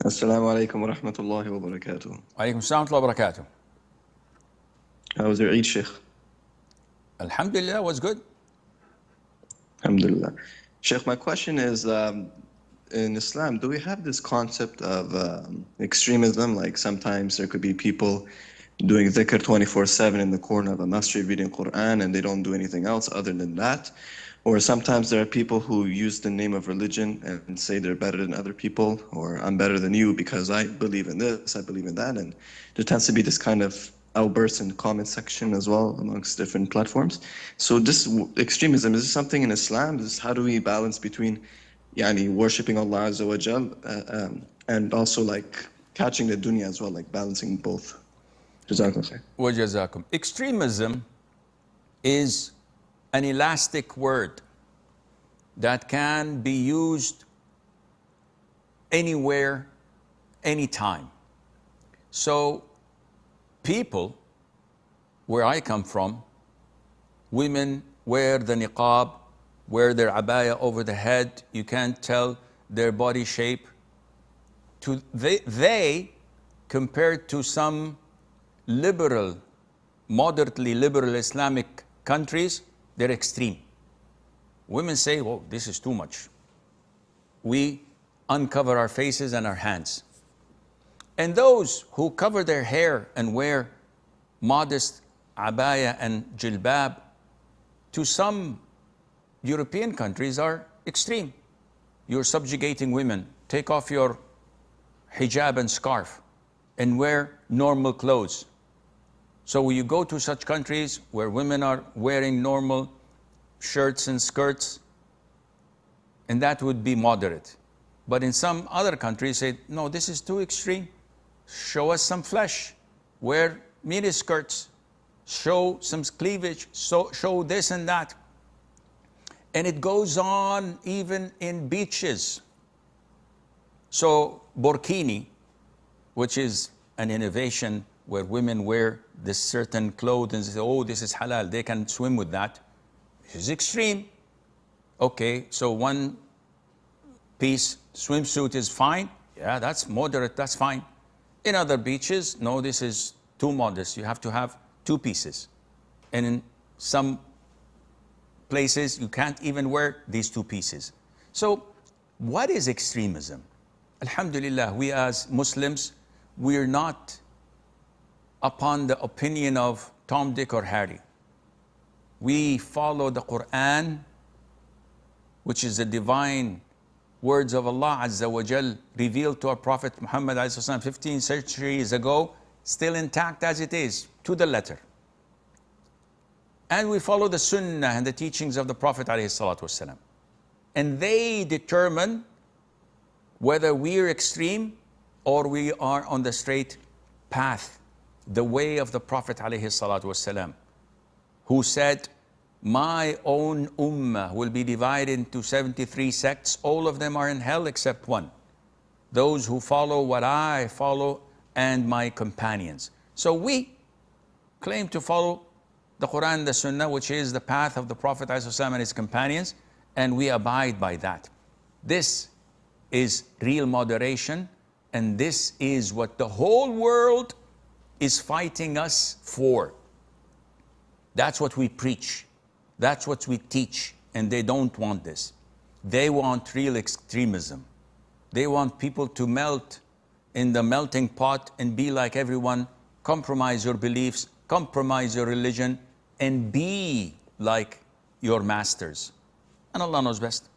Assalamu alaikum wa rahmatullahi wa barakatuh. Alaikum salam wa barakatuh. How was your Eid, Sheikh? Alhamdulillah, was good. Alhamdulillah. Sheikh, my question is, in Islam, do we have this concept of extremism? Like sometimes there could be people doing dhikr 24/7 in the corner of a masjid reading Qur'an and they don't do anything else other than that. Or sometimes there are people who use the name of religion and say they're better than other people, or I'm better than you because I believe in this, I believe in that. And there tends to be this kind of outbursts in the comment section as well amongst different platforms. So this extremism, is this something in Islam? How do we balance between worshipping Allah Azza wa Jal and also like catching the dunya as well, like balancing both? Jazakum khair. Wa jazakum. Extremism is an elastic word that can be used anywhere, anytime. So people, where I come from, women wear the niqab, wear their abaya over the head. You can't tell their body shape. They compared to some liberal, moderately liberal Islamic countries, they're extreme. Women say, "Whoa, this is too much." We uncover our faces and our hands. And those who cover their hair and wear modest abaya and jilbab, to some European countries are extreme. You're subjugating women. Take off your hijab and scarf and wear normal clothes. So you go to such countries where women are wearing normal shirts and skirts, and that would be moderate. But in some other countries say, no, this is too extreme. Show us some flesh. Wear mini skirts. Show some cleavage. Show this and that. And it goes on even in beaches. So burkini, which is an innovation where women wear this certain clothes and say, oh, this is halal, they can swim with that. This is extreme. Okay, so one piece swimsuit is fine. Yeah, that's moderate, that's fine. In other beaches, no, this is too modest. You have to have two pieces. And in some places, you can't even wear these two pieces. So what is extremism? Alhamdulillah, we as Muslims, we're not upon the opinion of Tom, Dick, or Harry. We follow the Qur'an, which is the divine words of Allah Azza wa Jal revealed to our Prophet Muhammad 15 centuries ago, still intact as it is, to the letter. And we follow the Sunnah and the teachings of the Prophet ﷺ. And they determine whether we are extreme or we are on the straight path, the way of the Prophet ﷺ, who said, my own ummah will be divided into 73 sects. All of them are in hell except one. Those who follow what I follow and my companions. So we claim to follow the Quran and the Sunnah, which is the path of the Prophet ﷺ and his companions, and we abide by that. This is real moderation, and this is what the whole world is fighting us for. That's what we preach. That's what we teach, and they don't want this. They want real extremism. They want people to melt in the melting pot and be like everyone, compromise your beliefs, compromise your religion, and be like your masters. And Allah knows best.